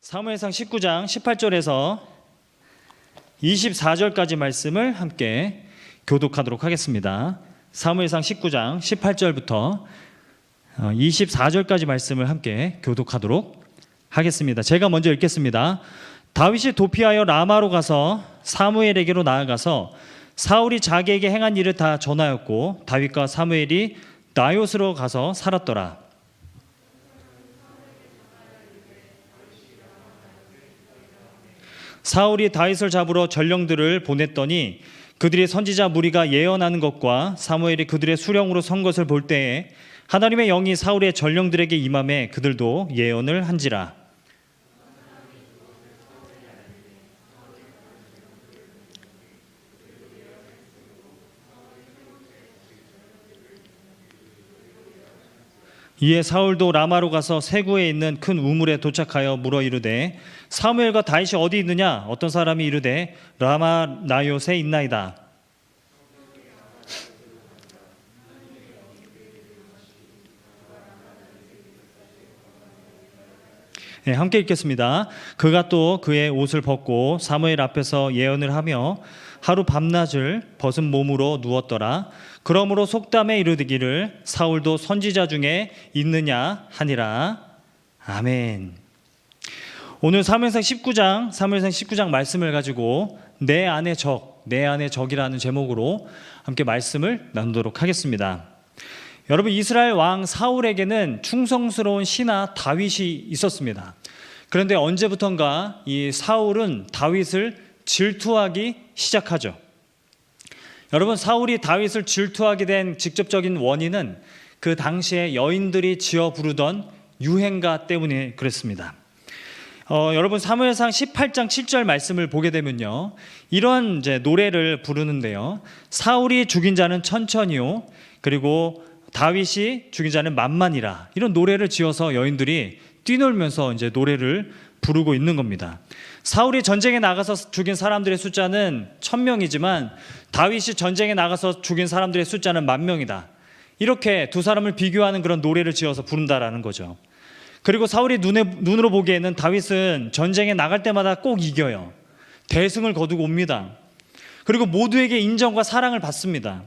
사무엘상 19장 18절에서 24절까지 말씀을 함께 교독하도록 하겠습니다. 사무엘상 19장 18절부터 24절까지 말씀을 함께 교독하도록 하겠습니다. 제가 먼저 읽겠습니다. 다윗이 도피하여 라마로 가서 사무엘에게로 나아가서 사울이 자기에게 행한 일을 다 전하였고 다윗과 사무엘이 나요스로 가서 살았더라. 사울이 다윗을 잡으러 전령들을 보냈더니 그들의 선지자 무리가 예언하는 것과 사무엘이 그들의 수령으로 선 것을 볼 때에 하나님의 영이 사울의 전령들에게 임함에 그들도 예언을 한지라. 이에 사울도 라마로 가서 세구에 있는 큰 우물에 도착하여 물어 이르되 사무엘과 다윗이 어디 있느냐? 어떤 사람이 이르되 라마 나요스에 있나이다. 네, 함께 읽겠습니다. 그가 또 그의 옷을 벗고 사무엘 앞에서 예언을 하며 하루 밤낮을 벗은 몸으로 누웠더라. 그러므로 속담에 이르기를 사울도 선지자 중에 있느냐 하니라. 아멘. 오늘 사무엘상 19장 말씀을 가지고 내 안의 적이라는 제목으로 함께 말씀을 나누도록 하겠습니다. 여러분, 이스라엘 왕 사울에게는 충성스러운 신하 다윗이 있었습니다. 그런데 언제부턴가 이 사울은 다윗을 질투하기 시작하죠. 여러분, 사울이 다윗을 질투하게 된 직접적인 원인은 그 당시에 여인들이 지어 부르던 유행가 때문에 그랬습니다. 여러분, 사무엘상 18장 7절 말씀을 보게 되면요, 이런 이제 노래를 부르는데요. 사울이 죽인 자는 천천히요, 그리고 다윗이 죽인 자는 만만이라, 이런 노래를 지어서 여인들이 뛰놀면서 이제 노래를 부르고 있는 겁니다. 사울이 전쟁에 나가서 죽인 사람들의 숫자는 1000명이지만 다윗이 전쟁에 나가서 죽인 사람들의 숫자는 10,000명이다. 이렇게 두 사람을 비교하는 그런 노래를 지어서 부른다라는 거죠. 그리고 사울이 눈으로 보기에는 다윗은 전쟁에 나갈 때마다 꼭 이겨요. 대승을 거두고 옵니다. 그리고 모두에게 인정과 사랑을 받습니다.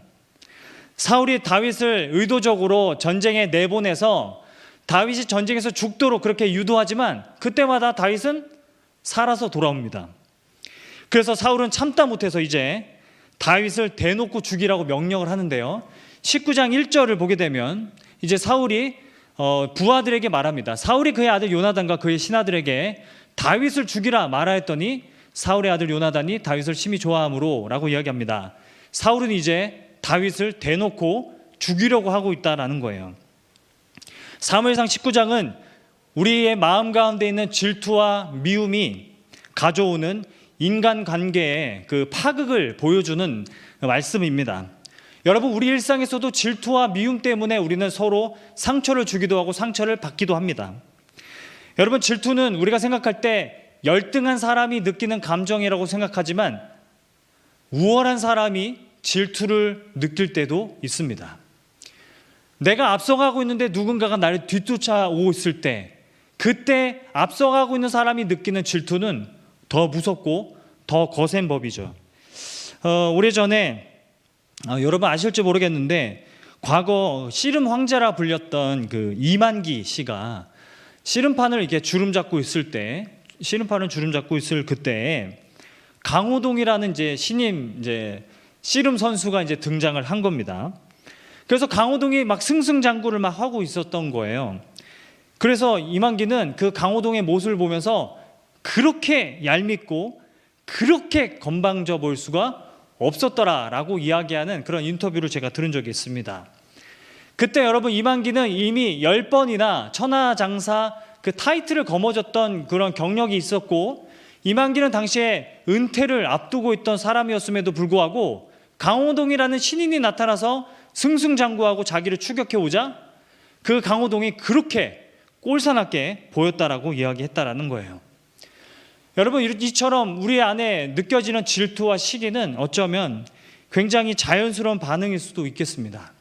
사울이 다윗을 의도적으로 전쟁에 내보내서 다윗이 전쟁에서 죽도록 그렇게 유도하지만 그때마다 다윗은 살아서 돌아옵니다. 그래서 사울은 참다 못해서 이제 다윗을 대놓고 죽이라고 명령을 하는데요, 19장 1절을 보게 되면 이제 사울이 부하들에게 말합니다. 사울이 그의 아들 요나단과 그의 신하들에게 다윗을 죽이라 말하였더니 사울의 아들 요나단이 다윗을 심히 좋아함으로 라고 이야기합니다. 사울은 이제 다윗을 대놓고 죽이려고 하고 있다는 거예요. 사무엘상 19장은 우리의 마음 가운데 있는 질투와 미움이 가져오는 인간관계의 그 파극을 보여주는 말씀입니다. 여러분, 우리 일상에서도 질투와 미움 때문에 우리는 서로 상처를 주기도 하고 상처를 받기도 합니다. 여러분, 질투는 우리가 생각할 때 열등한 사람이 느끼는 감정이라고 생각하지만 우월한 사람이 질투를 느낄 때도 있습니다. 내가 앞서가고 있는데 누군가가 나를 뒤쫓아오고 있을 때, 그때 앞서가고 있는 사람이 느끼는 질투는 더 무섭고 더 거센 법이죠. 오래전에 여러분 아실지 모르겠는데 과거 씨름 황제라 불렸던 그 이만기 씨가 씨름판을 이렇게 주름잡고 있을 그때 강호동이라는 이제 신임 이제 씨름 선수가 이제 등장을 한 겁니다. 그래서 강호동이 막 승승장구를 막 하고 있었던 거예요. 그래서 이만기는 그 강호동의 모습을 보면서 그렇게 얄밉고 그렇게 건방져 보일 수가 없었더라라고 이야기하는 그런 인터뷰를 제가 들은 적이 있습니다. 그때 여러분, 이만기는 이미 10번이나 천하장사 그 타이틀을 거머쥐었던 그런 경력이 있었고, 이만기는 당시에 은퇴를 앞두고 있던 사람이었음에도 불구하고 강호동이라는 신인이 나타나서 승승장구하고 자기를 추격해 오자 그 강호동이 그렇게 꼴사납게 보였다라고 이야기했다라는 거예요. 여러분, 이처럼 우리 안에 느껴지는 질투와 시기는 어쩌면 굉장히 자연스러운 반응일 수도 있겠습니다.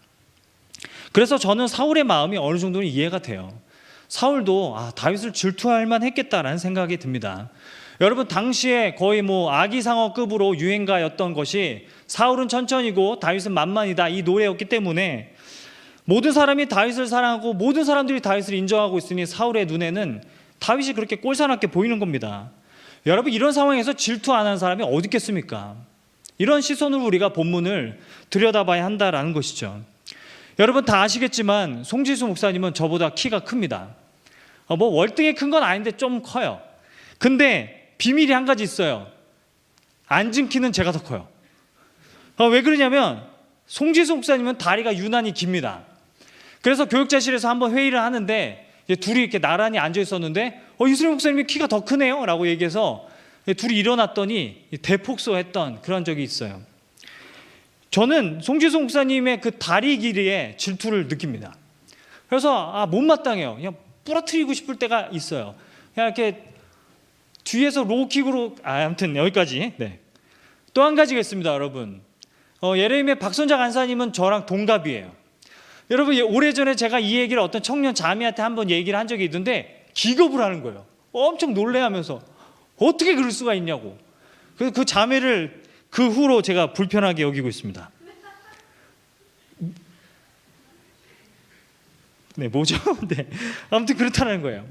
그래서 저는 사울의 마음이 어느 정도는 이해가 돼요. 사울도 다윗을 질투할 만했겠다라는 생각이 듭니다. 여러분, 당시에 거의 아기상어급으로 유행가였던 것이 사울은 천천히고 다윗은 만만이다, 이 노래였기 때문에 모든 사람이 다윗을 사랑하고 모든 사람들이 다윗을 인정하고 있으니 사울의 눈에는 다윗이 그렇게 꼴사납게 보이는 겁니다. 여러분, 이런 상황에서 질투 안 하는 사람이 어디 있겠습니까? 이런 시선으로 우리가 본문을 들여다봐야 한다라는 것이죠. 여러분 다 아시겠지만 송지수 목사님은 저보다 키가 큽니다. 월등히 큰 건 아닌데 좀 커요. 근데 비밀이 한 가지 있어요. 앉은 키는 제가 더 커요. 왜 그러냐면 송지수 목사님은 다리가 유난히 깁니다. 그래서 교육자실에서 한번 회의를 하는데 둘이 이렇게 나란히 앉아 있었는데 이수림 목사님이 키가 더 크네요 라고 얘기해서 둘이 일어났더니 대폭소했던 그런 적이 있어요. 저는 송지수 목사님의 그 다리 길이에 질투를 느낍니다. 그래서 못마땅해요. 그냥 부러뜨리고 싶을 때가 있어요. 그냥 이렇게 뒤에서 로우킥으로 아무튼 여기까지. 네. 또 한 가지가 있습니다, 여러분. 예레미야 박선자 간사님은 저랑 동갑이에요. 여러분, 오래전에 제가 이 얘기를 어떤 청년 자매한테 한번 얘기를 한 적이 있는데 기겁을 하는 거예요. 엄청 놀래하면서 어떻게 그럴 수가 있냐고. 그래서 그 자매를 그 후로 제가 불편하게 여기고 있습니다. 네, 뭐죠? 네. 아무튼 그렇다는 거예요.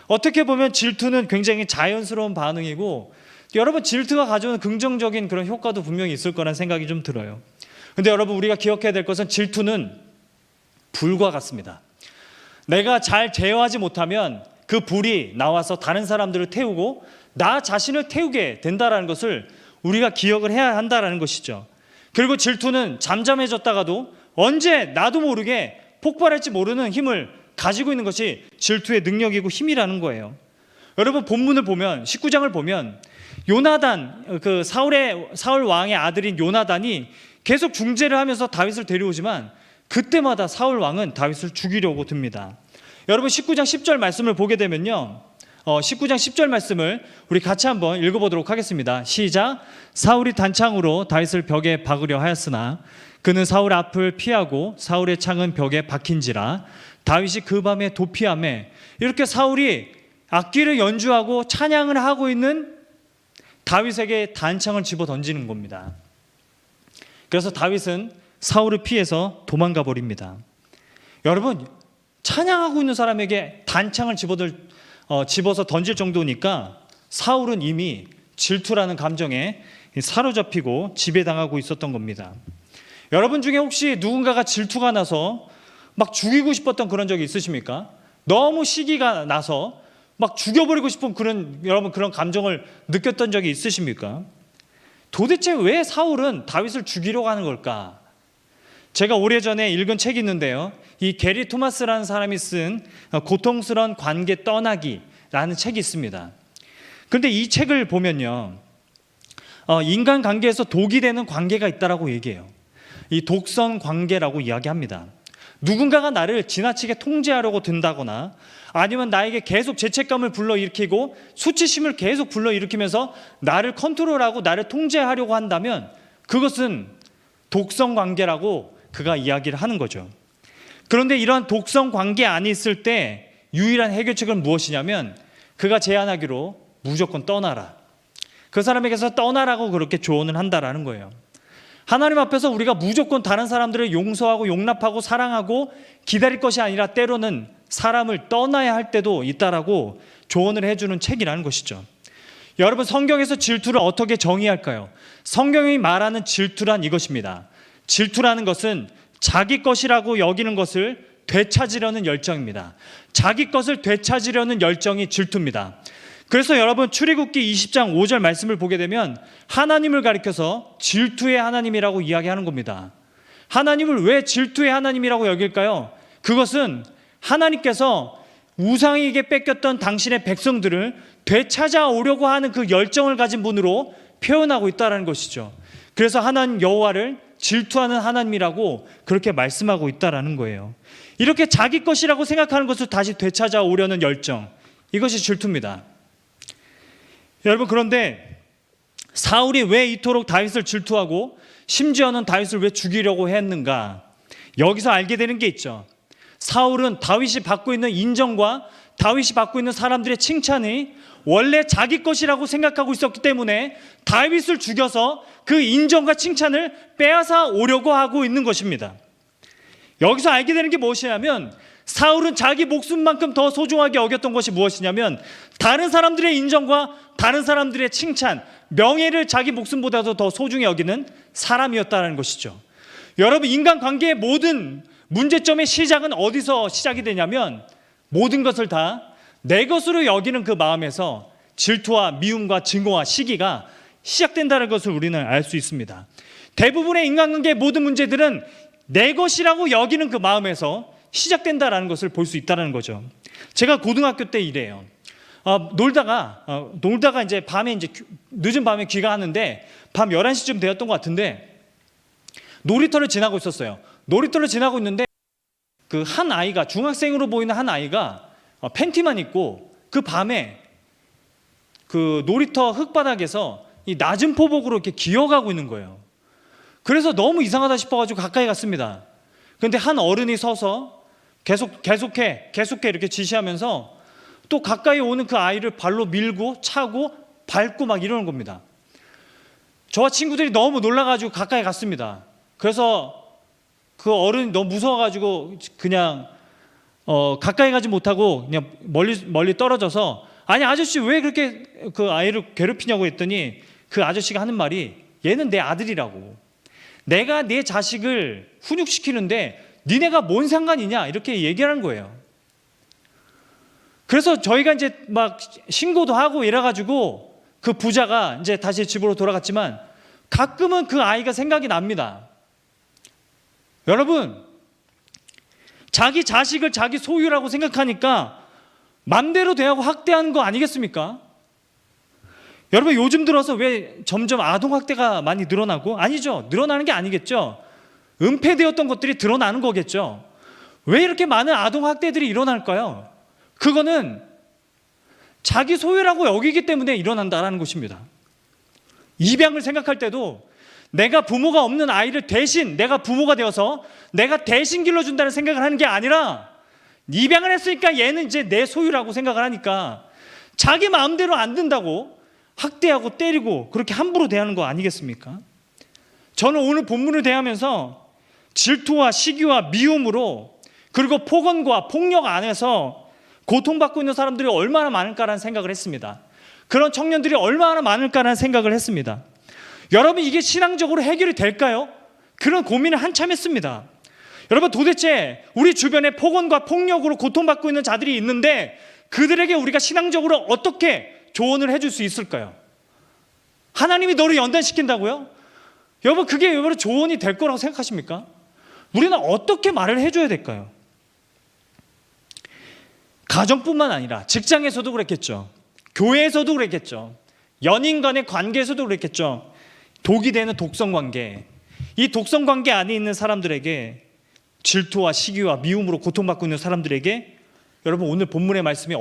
어떻게 보면 질투는 굉장히 자연스러운 반응이고 여러분, 질투가 가져오는 긍정적인 그런 효과도 분명히 있을 거라는 생각이 좀 들어요. 근데 여러분, 우리가 기억해야 될 것은 질투는 불과 같습니다. 내가 잘 제어하지 못하면 그 불이 나와서 다른 사람들을 태우고 나 자신을 태우게 된다는 것을 우리가 기억을 해야 한다는 것이죠. 그리고 질투는 잠잠해졌다가도 언제 나도 모르게 폭발할지 모르는 힘을 가지고 있는 것이 질투의 능력이고 힘이라는 거예요. 여러분, 본문을 보면 19장을 보면 요나단, 그 사울 왕의 아들인 요나단이 계속 중재를 하면서 다윗을 데려오지만 그때마다 사울 왕은 다윗을 죽이려고 듭니다. 여러분, 19장 10절 말씀을 보게 되면요, 19장 10절 말씀을 우리 같이 한번 읽어보도록 하겠습니다. 시작. 사울이 단창으로 다윗을 벽에 박으려 하였으나 그는 사울 앞을 피하고 사울의 창은 벽에 박힌지라 다윗이 그 밤에 도피하매. 이렇게 사울이 악기를 연주하고 찬양을 하고 있는 다윗에게 단창을 집어 던지는 겁니다. 그래서 다윗은 사울을 피해서 도망가 버립니다. 여러분, 찬양하고 있는 사람에게 단창을 집어서 던질 정도니까 사울은 이미 질투라는 감정에 사로잡히고 지배당하고 있었던 겁니다. 여러분 중에 혹시 누군가가 질투가 나서 막 죽이고 싶었던 그런 적이 있으십니까? 너무 시기가 나서 막 죽여버리고 싶은 여러분 그런 감정을 느꼈던 적이 있으십니까? 도대체 왜 사울은 다윗을 죽이려고 하는 걸까? 제가 오래전에 읽은 책이 있는데요, 이 게리 토마스라는 사람이 쓴 고통스러운 관계 떠나기라는 책이 있습니다. 그런데 이 책을 보면요, 인간관계에서 독이 되는 관계가 있다라고 얘기해요. 이 독선 관계라고 이야기합니다. 누군가가 나를 지나치게 통제하려고 든다거나 아니면 나에게 계속 죄책감을 불러일으키고 수치심을 계속 불러일으키면서 나를 컨트롤하고 나를 통제하려고 한다면 그것은 독선 관계라고 그가 이야기를 하는 거죠. 그런데 이러한 독선 관계 안에 있을 때 유일한 해결책은 무엇이냐면 그가 제안하기로 무조건 떠나라. 그 사람에게서 떠나라고 그렇게 조언을 한다라는 거예요. 하나님 앞에서 우리가 무조건 다른 사람들을 용서하고 용납하고 사랑하고 기다릴 것이 아니라 때로는 사람을 떠나야 할 때도 있다라고 조언을 해주는 책이라는 것이죠. 여러분, 성경에서 질투를 어떻게 정의할까요? 성경이 말하는 질투란 이것입니다. 질투라는 것은 자기 것이라고 여기는 것을 되찾으려는 열정입니다. 자기 것을 되찾으려는 열정이 질투입니다. 그래서 여러분, 출애굽기 20장 5절 말씀을 보게 되면 하나님을 가리켜서 질투의 하나님이라고 이야기하는 겁니다. 하나님을 왜 질투의 하나님이라고 여길까요? 그것은 하나님께서 우상에게 뺏겼던 당신의 백성들을 되찾아오려고 하는 그 열정을 가진 분으로 표현하고 있다는 것이죠. 그래서 하나님 여호와를 질투하는 하나님이라고 그렇게 말씀하고 있다는 거예요. 이렇게 자기 것이라고 생각하는 것을 다시 되찾아오려는 열정, 이것이 질투입니다. 여러분, 그런데 사울이 왜 이토록 다윗을 질투하고 심지어는 다윗을 왜 죽이려고 했는가? 여기서 알게 되는 게 있죠. 사울은 다윗이 받고 있는 인정과 다윗이 받고 있는 사람들의 칭찬이 원래 자기 것이라고 생각하고 있었기 때문에 다윗을 죽여서 그 인정과 칭찬을 빼앗아 오려고 하고 있는 것입니다. 여기서 알게 되는 게 무엇이냐면, 사울은 자기 목숨만큼 더 소중하게 여겼던 것이 무엇이냐면, 다른 사람들의 인정과 다른 사람들의 칭찬, 명예를 자기 목숨보다도 더 소중히 여기는 사람이었다는 것이죠. 여러분, 인간관계의 모든 문제점의 시작은 어디서 시작이 되냐면, 모든 것을 다 내 것으로 여기는 그 마음에서 질투와 미움과 증오와 시기가 시작된다는 것을 우리는 알 수 있습니다. 대부분의 인간관계의 모든 문제들은 내 것이라고 여기는 그 마음에서 시작된다는 것을 볼 수 있다는 거죠. 제가 고등학교 때 이래요. 놀다가 이제 밤에, 이제 늦은 밤에 귀가하는데 밤 11시쯤 되었던 것 같은데, 놀이터를 지나고 있었어요. 놀이터를 지나고 있는데 그 한 아이가, 중학생으로 보이는 한 아이가 팬티만 입고 그 밤에 그 놀이터 흙바닥에서 이 낮은 포복으로 이렇게 기어가고 있는 거예요. 그래서 너무 이상하다 싶어가지고 가까이 갔습니다. 그런데 한 어른이 서서 계속해 이렇게 지시하면서 또 가까이 오는 그 아이를 발로 밀고 차고 밟고 막 이러는 겁니다. 저와 친구들이 너무 놀라가지고 가까이 갔습니다. 그래서 그 어른이 너무 무서워가지고 그냥 가까이 가지 못하고 그냥 멀리 떨어져서, 아니 아저씨 왜 그렇게 그 아이를 괴롭히냐고 했더니 그 아저씨가 하는 말이, 얘는 내 아들이라고, 내가 내 자식을 훈육시키는데 니네가 뭔 상관이냐, 이렇게 얘기하는 거예요. 그래서 저희가 이제 막 신고도 하고 이래가지고 그 부자가 이제 다시 집으로 돌아갔지만, 가끔은 그 아이가 생각이 납니다. 여러분, 자기 자식을 자기 소유라고 생각하니까 맘대로 대하고 학대하는 거 아니겠습니까? 여러분, 요즘 들어서 왜 점점 아동학대가 많이 늘어나고, 아니죠, 늘어나는 게 아니겠죠. 은폐되었던 것들이 드러나는 거겠죠. 왜 이렇게 많은 아동학대들이 일어날까요? 그거는 자기 소유라고 여기기 때문에 일어난다는 것입니다. 입양을 생각할 때도 내가 부모가 없는 아이를 대신 내가 부모가 되어서 내가 대신 길러준다는 생각을 하는 게 아니라, 입양을 했으니까 얘는 이제 내 소유라고 생각을 하니까 자기 마음대로 안 된다고 학대하고 때리고 그렇게 함부로 대하는 거 아니겠습니까? 저는 오늘 본문을 대하면서 질투와 시기와 미움으로, 그리고 폭언과 폭력 안에서 고통받고 있는 사람들이 얼마나 많을까라는 생각을 했습니다. 그런 청년들이 얼마나 많을까라는 생각을 했습니다. 여러분, 이게 신앙적으로 해결이 될까요? 그런 고민을 한참 했습니다. 여러분, 도대체 우리 주변에 폭언과 폭력으로 고통받고 있는 자들이 있는데 그들에게 우리가 신앙적으로 어떻게 조언을 해줄 수 있을까요? 하나님이 너를 연단시킨다고요? 여러분, 그게 여러분 조언이 될 거라고 생각하십니까? 우리는 어떻게 말을 해줘야 될까요? 가정뿐만 아니라 직장에서도 그랬겠죠. 교회에서도 그랬겠죠. 연인 간의 관계에서도 그랬겠죠. 독이 되는 독성관계, 이 독성관계 안에 있는 사람들에게, 질투와 시기와 미움으로 고통받고 있는 사람들에게 여러분, 오늘 본문의 말씀이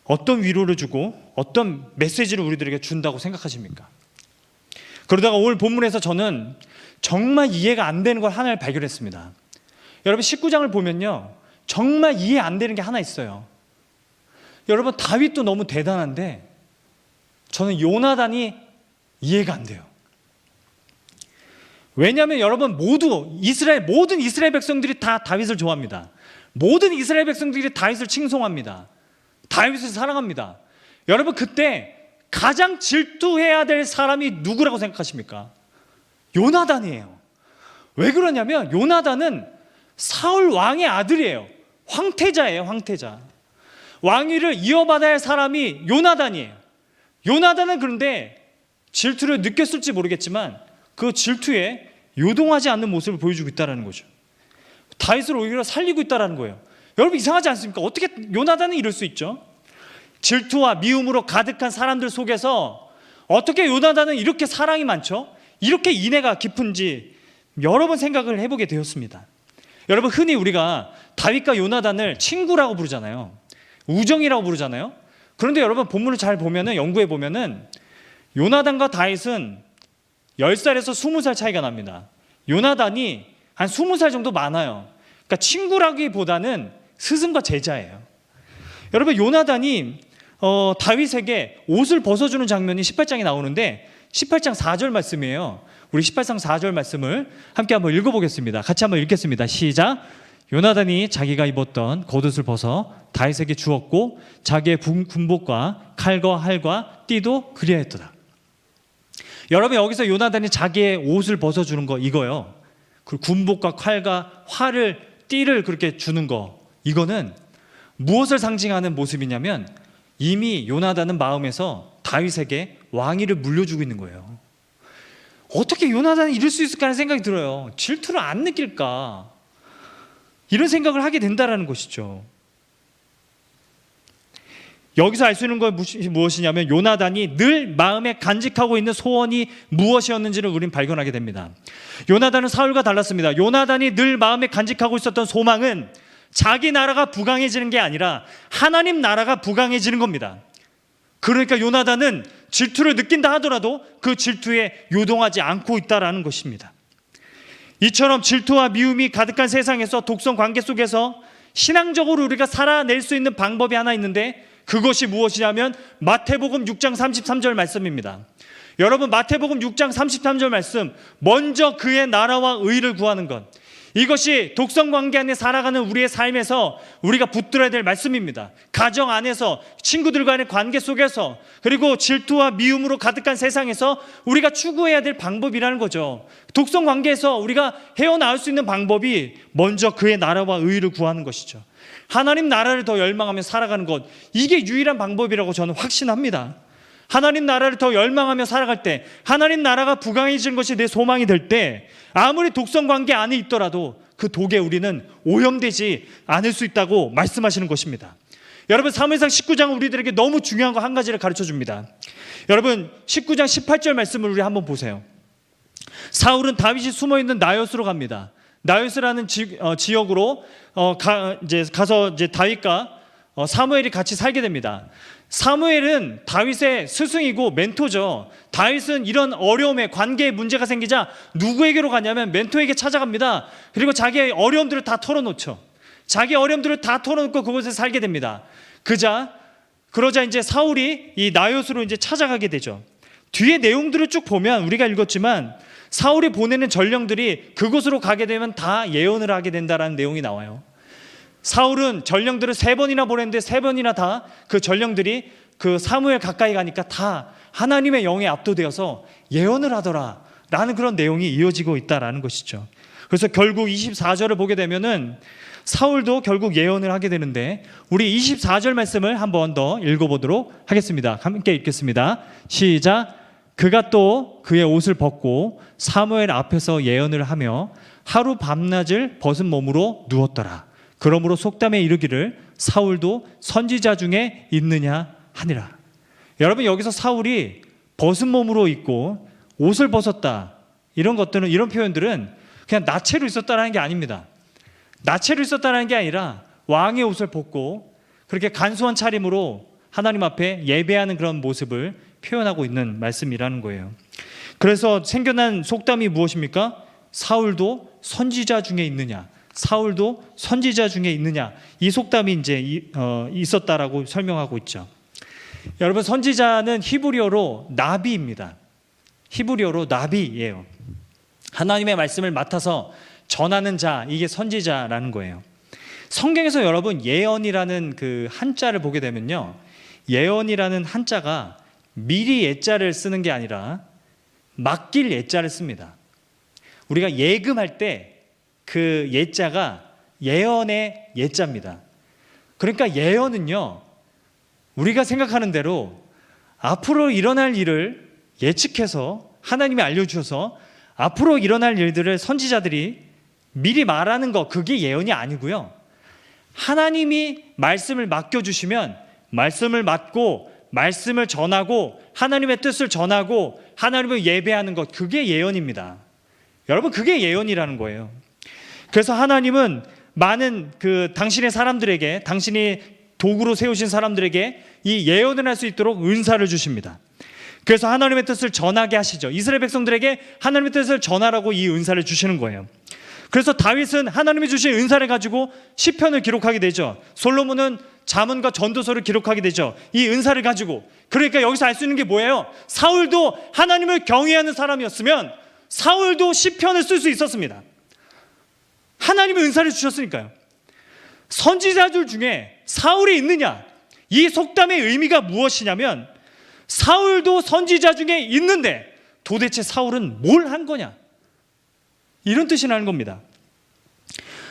어떤 위로를 주고 어떤 메시지를 우리들에게 준다고 생각하십니까? 그러다가 오늘 본문에서 저는 정말 이해가 안 되는 걸 하나를 발견했습니다. 여러분, 19장을 보면요, 정말 이해 안 되는 게 하나 있어요. 여러분, 다윗도 너무 대단한데 저는 요나단이 이해가 안 돼요. 왜냐하면 여러분, 모든 이스라엘 백성들이 다 다윗을 좋아합니다. 모든 이스라엘 백성들이 다윗을 칭송합니다. 다윗을 사랑합니다. 여러분, 그때 가장 질투해야 될 사람이 누구라고 생각하십니까? 요나단이에요. 왜 그러냐면 요나단은 사울 왕의 아들이에요. 황태자예요, 황태자. 왕위를 이어받아야 할 사람이 요나단이에요. 요나단은 그런데 질투를 느꼈을지 모르겠지만 그 질투에 요동하지 않는 모습을 보여주고 있다는 거죠. 다윗을 오히려 살리고 있다는 거예요. 여러분, 이상하지 않습니까? 어떻게 요나단은 이럴 수 있죠? 질투와 미움으로 가득한 사람들 속에서 어떻게 요나단은 이렇게 사랑이 많죠? 이렇게 인애가 깊은지 여러 번 생각을 해보게 되었습니다. 여러분, 흔히 우리가 다윗과 요나단을 친구라고 부르잖아요. 우정이라고 부르잖아요. 그런데 여러분, 본문을 잘 보면은, 연구해 보면은 요나단과 다윗은 10살에서 20살 차이가 납니다. 요나단이 한 20살 정도 많아요. 그러니까 친구라기보다는 스승과 제자예요. 여러분, 요나단이 다윗에게 옷을 벗어주는 장면이 18장에 나오는데 18장 4절 말씀이에요. 우리 18장 4절 말씀을 함께 한번 읽어보겠습니다. 같이 한번 읽겠습니다. 시작. 요나단이 자기가 입었던 겉옷을 벗어 다윗에게 주었고 자기의 군복과 칼과 활과 띠도 그리하였도다. 여러분, 여기서 요나단이 자기의 옷을 벗어주는 거 이거요. 그 군복과 칼과 활을 띠를 그렇게 주는 거, 이거는 무엇을 상징하는 모습이냐면 이미 요나단은 마음에서 다윗에게 왕위를 물려주고 있는 거예요. 어떻게 요나단이 이럴 수 있을까 하는 생각이 들어요. 질투를 안 느낄까? 이런 생각을 하게 된다는 것이죠. 여기서 알 수 있는 건 무엇이냐면 요나단이 늘 마음에 간직하고 있는 소원이 무엇이었는지를 우리는 발견하게 됩니다. 요나단은 사울과 달랐습니다. 요나단이 늘 마음에 간직하고 있었던 소망은 자기 나라가 부강해지는 게 아니라 하나님 나라가 부강해지는 겁니다. 그러니까 요나단은 질투를 느낀다 하더라도 그 질투에 요동하지 않고 있다는 것입니다. 이처럼 질투와 미움이 가득한 세상에서 독성 관계 속에서 신앙적으로 우리가 살아낼 수 있는 방법이 하나 있는데 그것이 무엇이냐면 마태복음 6장 33절 말씀입니다. 여러분, 마태복음 6장 33절 말씀, 먼저 그의 나라와 의를 구하는 것, 이것이 독성관계 안에 살아가는 우리의 삶에서 우리가 붙들어야 될 말씀입니다. 가정 안에서, 친구들과의 관계 속에서, 그리고 질투와 미움으로 가득한 세상에서 우리가 추구해야 될 방법이라는 거죠. 독성관계에서 우리가 헤어나올 수 있는 방법이 먼저 그의 나라와 의를 구하는 것이죠. 하나님 나라를 더 열망하며 살아가는 것, 이게 유일한 방법이라고 저는 확신합니다. 하나님 나라를 더 열망하며 살아갈 때, 하나님 나라가 부강해지는 것이 내 소망이 될 때, 아무리 독성관계 안에 있더라도 그 독에 우리는 오염되지 않을 수 있다고 말씀하시는 것입니다. 여러분, 사무엘상 19장은 우리들에게 너무 중요한 거 한 가지를 가르쳐 줍니다. 여러분, 19장 18절 말씀을 우리 한번 보세요. 사울은 다윗이 숨어있는 나요스로 갑니다. 나요스라는 지역으로 가서 다윗과 사무엘이 같이 살게 됩니다. 사무엘은 다윗의 스승이고 멘토죠. 다윗은 이런 어려움에, 관계에 문제가 생기자 누구에게로 가냐면 멘토에게 찾아갑니다. 그리고 자기의 어려움들을 다 털어놓죠. 자기 어려움들을 다 털어놓고 그곳에 살게 됩니다. 그러자 이제 사울이 이 나요스로 이제 찾아가게 되죠. 뒤에 내용들을 쭉 보면 우리가 읽었지만 사울이 보내는 전령들이 그곳으로 가게 되면 다 예언을 하게 된다는 내용이 나와요. 사울은 전령들을 3번이나 보냈는데 3번이나 다 그 전령들이 그 사무엘 가까이 가니까 다 하나님의 영에 압도되어서 예언을 하더라 라는 그런 내용이 이어지고 있다라는 것이죠. 그래서 결국 24절을 보게 되면은 사울도 결국 예언을 하게 되는데 우리 24절 말씀을 한 번 더 읽어보도록 하겠습니다. 함께 읽겠습니다. 시작. 그가 또 그의 옷을 벗고 사무엘 앞에서 예언을 하며 하루 밤낮을 벗은 몸으로 누웠더라. 그러므로 속담에 이르기를 사울도 선지자 중에 있느냐 하니라. 여러분, 여기서 사울이 벗은 몸으로 있고 옷을 벗었다, 이런 것들은, 이런 표현들은 그냥 나체로 있었다는 게 아닙니다. 나체로 있었다는 게 아니라 왕의 옷을 벗고 그렇게 간소한 차림으로 하나님 앞에 예배하는 그런 모습을 표현하고 있는 말씀이라는 거예요. 그래서 생겨난 속담이 무엇입니까? 사울도 선지자 중에 있느냐, 사울도 선지자 중에 있느냐, 이 속담이 이제 있었다라고 설명하고 있죠. 여러분, 선지자는 히브리어로 나비입니다. 히브리어로 나비예요. 하나님의 말씀을 맡아서 전하는 자, 이게 선지자라는 거예요. 성경에서 여러분 예언이라는 그 한자를 보게 되면요, 예언이라는 한자가 미리 예자를 쓰는 게 아니라 맡길 예자를 씁니다. 우리가 예금할 때 그 예자가 예언의 예자입니다. 그러니까 예언은요, 우리가 생각하는 대로 앞으로 일어날 일을 예측해서 하나님이 알려주셔서 앞으로 일어날 일들을 선지자들이 미리 말하는 거, 그게 예언이 아니고요, 하나님이 말씀을 맡겨주시면 말씀을 맡고 말씀을 전하고 하나님의 뜻을 전하고 하나님을 예배하는 것, 그게 예언입니다. 여러분, 그게 예언이라는 거예요. 그래서 하나님은 많은 당신의 사람들에게, 당신이 도구로 세우신 사람들에게 이 예언을 할 수 있도록 은사를 주십니다. 그래서 하나님의 뜻을 전하게 하시죠. 이스라엘 백성들에게 하나님의 뜻을 전하라고 이 은사를 주시는 거예요. 그래서 다윗은 하나님이 주신 은사를 가지고 시편을 기록하게 되죠. 솔로몬은 잠언과 전도서를 기록하게 되죠. 이 은사를 가지고. 그러니까 여기서 알 수 있는 게 뭐예요? 사울도 하나님을 경외하는 사람이었으면 사울도 시편을 쓸 수 있었습니다. 하나님의 은사를 주셨으니까요. 선지자들 중에 사울이 있느냐? 이 속담의 의미가 무엇이냐면 사울도 선지자 중에 있는데 도대체 사울은 뭘 한 거냐? 이런 뜻이 나는 겁니다.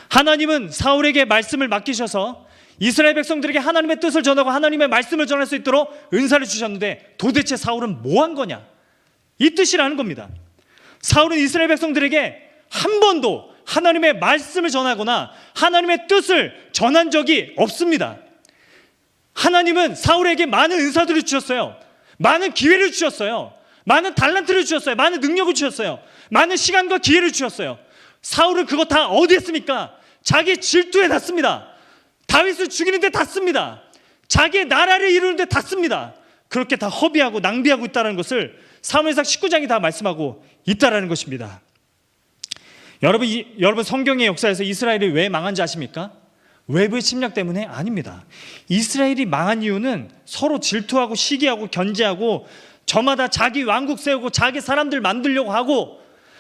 하나님은 사울에게 말씀을 맡기셔서 이스라엘 백성들에게 하나님의 뜻을 전하고 하나님의 말씀을 전할 수 있도록 은사를 주셨는데 도대체 사울은 뭐 한 거냐? 이 뜻이라는 겁니다. 사울은 이스라엘 백성들에게 한 번도 하나님의 말씀을 전하거나 하나님의 뜻을 전한 적이 없습니다. 하나님은 사울에게 많은 은사들을 주셨어요. 많은 기회를 주셨어요. 많은 달란트를 주셨어요. 많은 능력을 주셨어요. 많은 시간과 기회를 주셨어요. 사울은 그거 다 어디 했습니까? 자기 질투에 다 씁니다. 다윗을 죽이는데 다 씁니다. 자기의 나라를 이루는데 다 씁니다. 그렇게 다 허비하고 낭비하고 있다는 것을 사무엘상 19장이 다 말씀하고 있다는 것입니다. 여러분 성경의 역사에서 이스라엘이 왜 망한지 아십니까? 외부의 침략 때문에 아닙니다. 이스라엘이 망한 이유는 서로 질투하고 시기하고 견제하고 저마다 자기 왕국 세우고 자기 사람들 만들려고 하고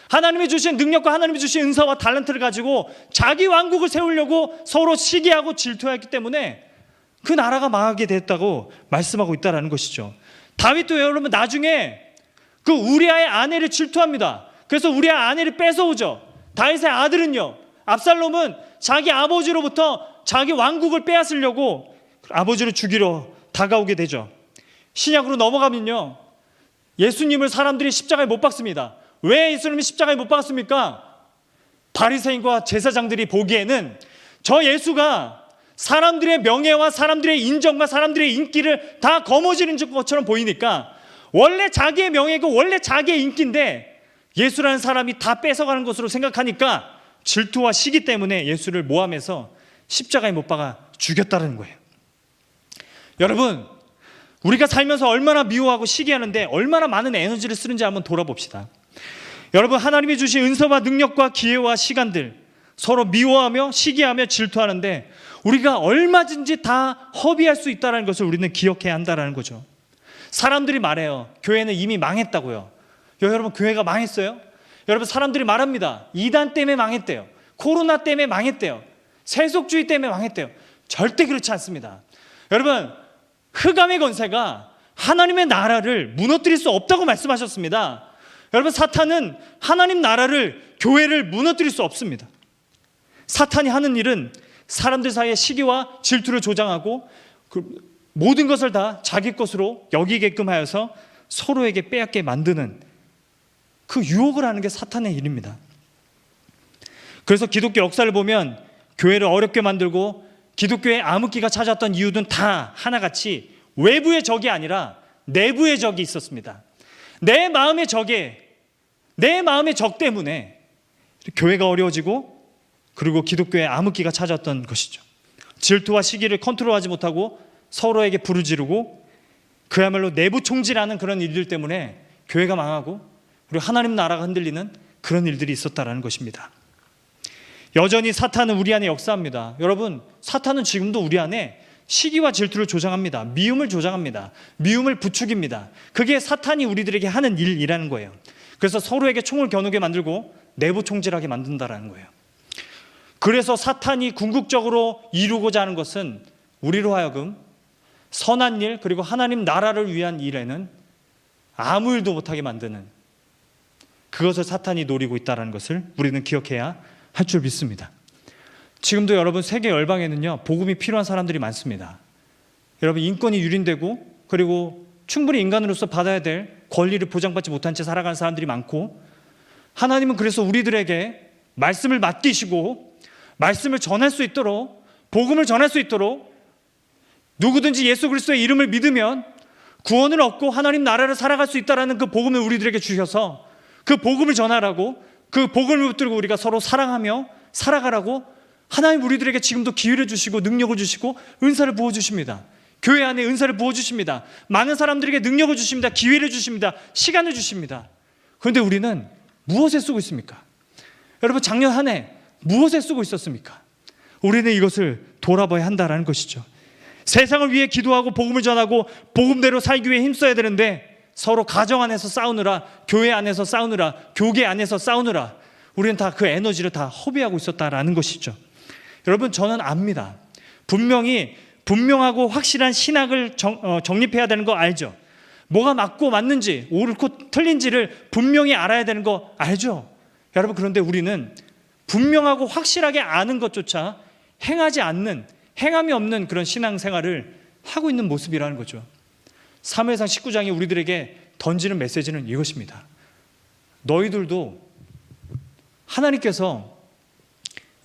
하나님이 주신 능력과 하나님이 주신 은사와 달란트를 가지고 자기 왕국을 세우려고 서로 시기하고 질투했기 때문에 그 나라가 망하게 됐다고 말씀하고 있다는 것이죠. 다윗도 여러분 나중에 그 우리아의 아내를 질투합니다. 그래서 우리아의 아내를 뺏어오죠. 다윗의 아들은요, 압살롬은 자기 아버지로부터 자기 왕국을 빼앗으려고 아버지를 죽이러 다가오게 되죠. 신약으로 넘어가면요, 예수님을 사람들이 십자가에 못 박습니다. 왜 예수님이 십자가에 못 박았습니까? 바리새인과 제사장들이 보기에는 저 예수가 사람들의 명예와 사람들의 인정과 사람들의 인기를 다 거머쥐는 것처럼 보이니까 원래 자기의 명예고 원래 자기의 인기인데 예수라는 사람이 다 뺏어가는 것으로 생각하니까 질투와 시기 때문에 예수를 모함해서 십자가에 못 박아 죽였다는 거예요. 여러분, 우리가 살면서 얼마나 미워하고 시기하는데 얼마나 많은 에너지를 쓰는지 한번 돌아봅시다. 여러분, 하나님이 주신 은사와 능력과 기회와 시간들 서로 미워하며 시기하며 질투하는데 우리가 얼마든지 다 허비할 수 있다는 것을 우리는 기억해야 한다는 거죠. 사람들이 말해요. 교회는 이미 망했다고요. 여러분, 교회가 망했어요? 여러분, 사람들이 말합니다. 이단 때문에 망했대요. 코로나 때문에 망했대요. 세속주의 때문에 망했대요. 절대 그렇지 않습니다. 여러분, 흑암의 권세가 하나님의 나라를 무너뜨릴 수 없다고 말씀하셨습니다. 여러분, 사탄은 하나님 나라를, 교회를 무너뜨릴 수 없습니다. 사탄이 하는 일은 사람들 사이에 시기와 질투를 조장하고 모든 것을 다 자기 것으로 여기게끔 하여서 서로에게 빼앗게 만드는 그 유혹을 하는 게 사탄의 일입니다. 그래서 기독교 역사를 보면 교회를 어렵게 만들고 기독교에 암흑기가 찾아왔던 이유는 다 하나같이 외부의 적이 아니라 내부의 적이 있었습니다. 내 마음의 적 때문에 교회가 어려워지고 그리고 교회에 암흑기가 찾아왔던 것이죠. 질투와 시기를 컨트롤하지 못하고 서로에게 부르지르고 그야말로 내부 총질하는 그런 일들 때문에 교회가 망하고 그리고 하나님 나라가 흔들리는 그런 일들이 있었다는 것입니다. 여전히 사탄은 우리 안에 역사합니다. 여러분, 사탄은 지금도 우리 안에 시기와 질투를 조장합니다. 미움을 조장합니다. 미움을 부추깁니다. 그게 사탄이 우리들에게 하는 일이라는 거예요. 그래서 서로에게 총을 겨누게 만들고 내부 총질하게 만든다는 거예요. 그래서 사탄이 궁극적으로 이루고자 하는 것은 우리로 하여금 선한 일 그리고 하나님 나라를 위한 일에는 아무 일도 못하게 만드는 그것을 사탄이 노리고 있다는 것을 우리는 기억해야 할 줄 믿습니다. 지금도 여러분 세계 열방에는요 복음이 필요한 사람들이 많습니다. 여러분, 인권이 유린되고 그리고 충분히 인간으로서 받아야 될 권리를 보장받지 못한 채 살아가는 사람들이 많고, 하나님은 그래서 우리들에게 말씀을 맡기시고 말씀을 전할 수 있도록, 복음을 전할 수 있도록, 누구든지 예수 그리스도의 이름을 믿으면 구원을 얻고 하나님 나라를 살아갈 수 있다는 그 복음을 우리들에게 주셔서 그 복음을 전하라고, 그 복음을 붙들고 우리가 서로 사랑하며 살아가라고 하나님 우리들에게 지금도 기회를 주시고 능력을 주시고 은사를 부어주십니다. 교회 안에 은사를 부어주십니다. 많은 사람들에게 능력을 주십니다. 기회를 주십니다. 시간을 주십니다. 그런데 우리는 무엇에 쓰고 있습니까? 여러분, 작년 한 해 무엇에 쓰고 있었습니까? 우리는 이것을 돌아봐야 한다는 것이죠. 세상을 위해 기도하고 복음을 전하고 복음대로 살기 위해 힘써야 되는데 서로 가정 안에서 싸우느라, 교회 안에서 싸우느라, 교계 안에서 싸우느라 우리는 다 그 에너지를 다 허비하고 있었다라는 것이죠. 여러분, 저는 압니다. 분명하고 확실한 신학을 정립해야 되는 거 알죠? 뭐가 맞고 맞는지, 옳고 틀린지를 분명히 알아야 되는 거 알죠? 여러분, 그런데 우리는 분명하고 확실하게 아는 것조차 행함이 없는 그런 신앙생활을 하고 있는 모습이라는 거죠. 사무엘상 19장이 우리들에게 던지는 메시지는 이것입니다. 너희들도 하나님께서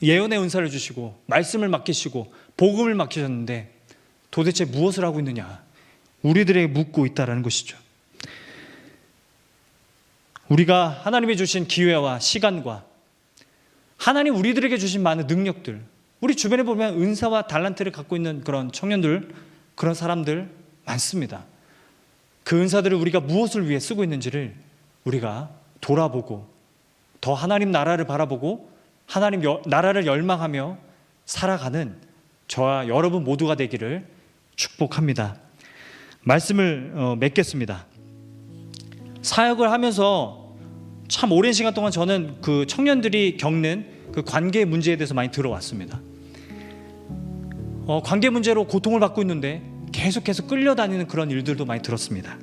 예언의 은사를 주시고 말씀을 맡기시고 복음을 맡기셨는데 도대체 무엇을 하고 있느냐, 우리들에게 묻고 있다는 것이죠. 우리가 하나님이 주신 기회와 시간과 하나님 우리들에게 주신 많은 능력들, 우리 주변에 보면 은사와 달란트를 갖고 있는 그런 청년들, 그런 사람들 많습니다. 그 은사들을 우리가 무엇을 위해 쓰고 있는지를 우리가 돌아보고 더 하나님 나라를 바라보고 하나님 나라를 열망하며 살아가는 저와 여러분 모두가 되기를 축복합니다. 말씀을 맺겠습니다. 사역을 하면서 참 오랜 시간 동안 저는 그 청년들이 겪는 그 관계 문제에 대해서 많이 들어왔습니다. 관계 문제로 고통을 받고 있는데 계속해서 끌려다니는 그런 일들도 많이 들었습니다.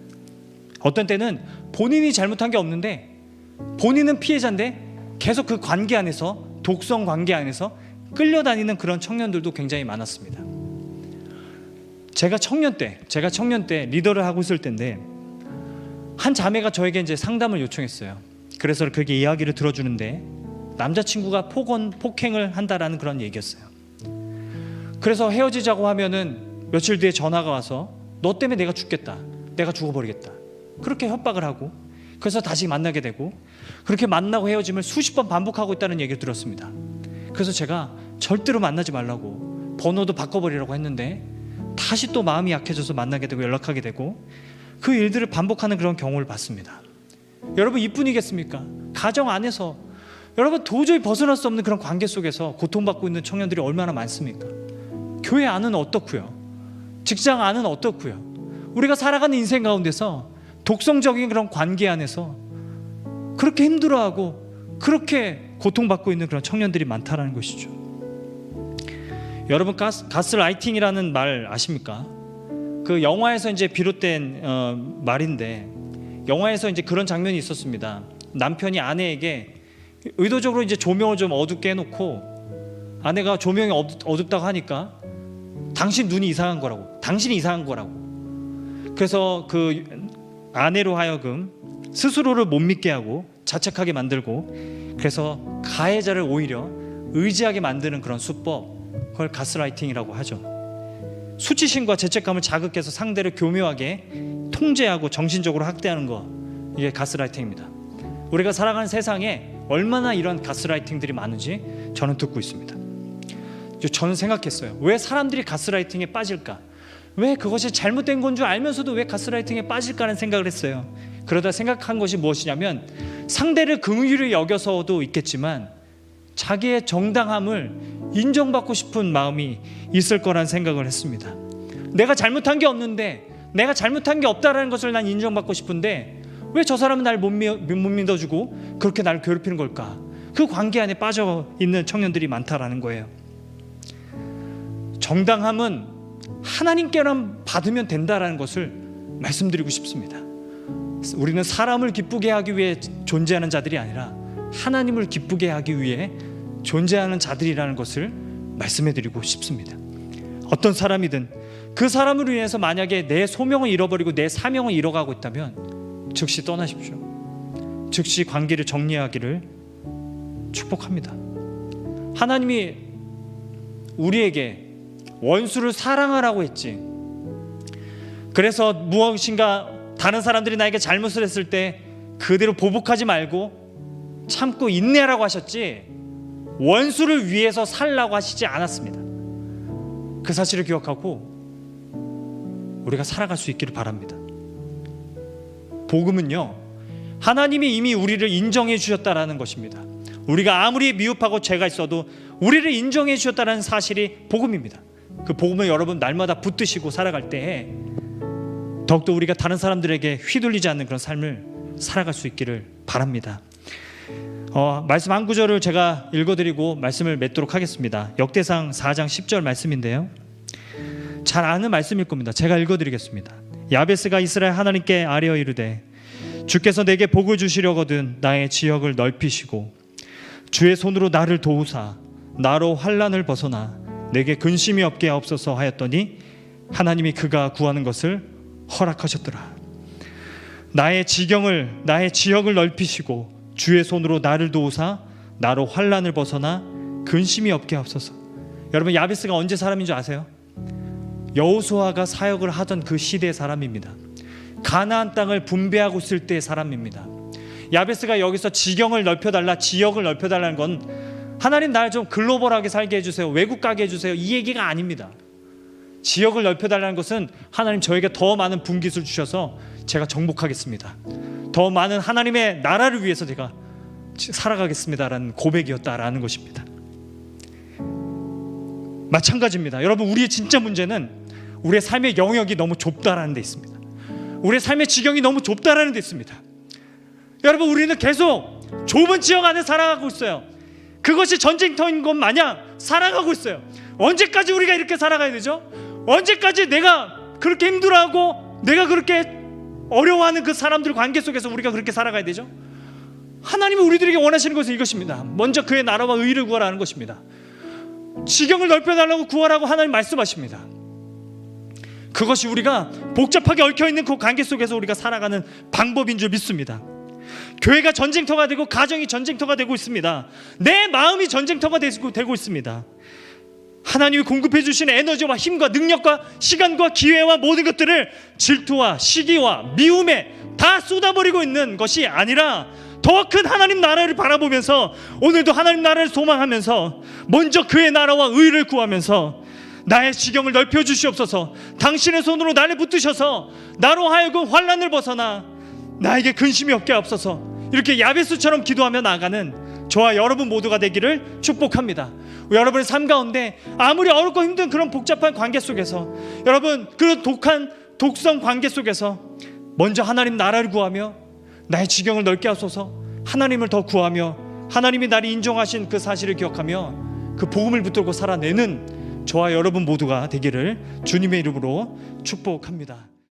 어떤 때는 본인이 잘못한 게 없는데 본인은 피해자인데 계속 그 관계 안에서, 독성 관계 안에서 끌려다니는 그런 청년들도 굉장히 많았습니다. 제가 청년 때 리더를 하고 있을 때인데 한 자매가 저에게 이제 상담을 요청했어요. 그래서 그렇게 이야기를 들어주는데 남자친구가 폭행을 한다라는 그런 얘기였어요. 그래서 헤어지자고 하면은 며칠 뒤에 전화가 와서 너 때문에 내가 죽겠다, 내가 죽어버리겠다, 그렇게 협박을 하고, 그래서 다시 만나게 되고, 그렇게 만나고 헤어짐을 수십 번 반복하고 있다는 얘기를 들었습니다. 그래서 제가 절대로 만나지 말라고 번호도 바꿔버리라고 했는데 다시 또 마음이 약해져서 만나게 되고 연락하게 되고, 그 일들을 반복하는 그런 경우를 봤습니다. 여러분, 이뿐이겠습니까? 가정 안에서 여러분 도저히 벗어날 수 없는 그런 관계 속에서 고통받고 있는 청년들이 얼마나 많습니까? 교회 안은 어떻고요? 직장 안은 어떻고요? 우리가 살아가는 인생 가운데서 독성적인 그런 관계 안에서 그렇게 힘들어하고 그렇게 고통받고 있는 그런 청년들이 많다라는 것이죠. 여러분, 가스라이팅이라는 말 아십니까? 그 영화에서 이제 비롯된 말인데, 영화에서 이제 그런 장면이 있었습니다. 남편이 아내에게 의도적으로 이제 조명을 좀 어둡게 해놓고 아내가 조명이 어둡다고 하니까 당신 눈이 이상한 거라고, 당신이 이상한 거라고. 그래서 그 아내로 하여금 스스로를 못 믿게 하고 자책하게 만들고, 그래서 가해자를 오히려 의지하게 만드는 그런 수법, 그걸 가스라이팅이라고 하죠. 수치심과 죄책감을 자극해서 상대를 교묘하게 통제하고 정신적으로 학대하는 거, 이게 가스라이팅입니다. 우리가 살아가는 세상에 얼마나 이런 가스라이팅들이 많은지 저는 듣고 있습니다. 저는 생각했어요. 왜 사람들이 가스라이팅에 빠질까? 왜 그것이 잘못된 건 줄 알면서도 왜 가스라이팅에 빠질까라는 생각을 했어요. 그러다 생각한 것이 무엇이냐면, 상대를 긍휼히 여겨서도 있겠지만 자기의 정당함을 인정받고 싶은 마음이 있을 거란 생각을 했습니다. 내가 잘못한 게 없는데, 내가 잘못한 게 없다라는 것을 난 인정받고 싶은데 왜 저 사람은 날 못 믿어주고 그렇게 나를 괴롭히는 걸까? 그 관계 안에 빠져 있는 청년들이 많다라는 거예요. 정당함은 하나님께만 받으면 된다라는 것을 말씀드리고 싶습니다. 우리는 사람을 기쁘게 하기 위해 존재하는 자들이 아니라 하나님을 기쁘게 하기 위해 존재하는 자들이라는 것을 말씀해드리고 싶습니다. 어떤 사람이든 그 사람으로 인해서 만약에 내 소명을 잃어버리고 내 사명을 잃어가고 있다면 즉시 떠나십시오. 즉시 관계를 정리하기를 축복합니다. 하나님이 우리에게 원수를 사랑하라고 했지. 그래서 무엇인가 다른 사람들이 나에게 잘못을 했을 때 그대로 보복하지 말고 참고 인내하라고 하셨지, 원수를 위해서 살라고 하시지 않았습니다. 그 사실을 기억하고 우리가 살아갈 수 있기를 바랍니다. 복음은요, 하나님이 이미 우리를 인정해 주셨다라는 것입니다. 우리가 아무리 미흡하고 죄가 있어도 우리를 인정해 주셨다는 사실이 복음입니다. 그 복음을 여러분 날마다 붙드시고 살아갈 때 더욱더 우리가 다른 사람들에게 휘둘리지 않는 그런 삶을 살아갈 수 있기를 바랍니다. 말씀 한 구절을 제가 읽어드리고 말씀을 맺도록 하겠습니다. 역대상 4장 10절 말씀인데요, 잘 아는 말씀일 겁니다. 제가 읽어드리겠습니다. 야베스가 이스라엘 하나님께 아뢰어 이르되 주께서 내게 복을 주시려거든 나의 지역을 넓히시고 주의 손으로 나를 도우사 나로 환난을 벗어나 내게 근심이 없게 하옵소서 하였더니 하나님이 그가 구하는 것을 허락하셨더라. 나의 지역을 넓히시고 주의 손으로 나를 도우사 나로 환난을 벗어나 근심이 없게 하옵소서. 여러분, 야베스가 언제 사람인 줄 아세요? 여호수아가 사역을 하던 그 시대의 사람입니다. 가나안 땅을 분배하고 있을 때의 사람입니다. 야베스가 여기서 지역을 넓혀달라는 건 하나님 날 좀 글로벌하게 살게 해주세요, 외국 가게 해주세요, 이 얘기가 아닙니다. 지역을 넓혀달라는 것은 하나님 저에게 더 많은 분깃을 주셔서 제가 정복하겠습니다, 더 많은 하나님의 나라를 위해서 제가 살아가겠습니다라는 고백이었다라는 것입니다. 마찬가지입니다. 여러분, 우리의 진짜 문제는 우리의 삶의 영역이 너무 좁다라는 데 있습니다. 우리의 삶의 지경이 너무 좁다라는 데 있습니다. 여러분, 우리는 계속 좁은 지역 안에 살아가고 있어요. 그것이 전쟁터인 것 마냥 살아가고 있어요. 언제까지 우리가 이렇게 살아가야 되죠? 언제까지 내가 그렇게 힘들어하고 내가 그렇게 어려워하는 그 사람들 관계 속에서 우리가 그렇게 살아가야 되죠? 하나님은 우리들에게 원하시는 것은 이것입니다. 먼저 그의 나라와 의를 구하라는 것입니다. 지경을 넓혀달라고 구하라고 하나님 말씀하십니다. 그것이 우리가 복잡하게 얽혀있는 그 관계 속에서 우리가 살아가는 방법인 줄 믿습니다. 교회가 전쟁터가 되고 가정이 전쟁터가 되고 있습니다. 내 마음이 전쟁터가 되고 있습니다. 하나님이 공급해 주신 에너지와 힘과 능력과 시간과 기회와 모든 것들을 질투와 시기와 미움에 다 쏟아버리고 있는 것이 아니라 더 큰 하나님 나라를 바라보면서 오늘도 하나님 나라를 소망하면서 먼저 그의 나라와 의를 구하면서 나의 지경을 넓혀 주시옵소서, 당신의 손으로 나를 붙드셔서 나로 하여금 환난을 벗어나 나에게 근심이 없게 하옵소서, 이렇게 야베스처럼 기도하며 나아가는 저와 여러분 모두가 되기를 축복합니다. 여러분의 삶 가운데 아무리 어렵고 힘든 그런 복잡한 관계 속에서, 여러분 그런 독성 관계 속에서 먼저 하나님 나라를 구하며 나의 지경을 넓게 하소서, 하나님을 더 구하며 하나님이 나를 인정하신 그 사실을 기억하며 그 복음을 붙들고 살아내는 저와 여러분 모두가 되기를 주님의 이름으로 축복합니다.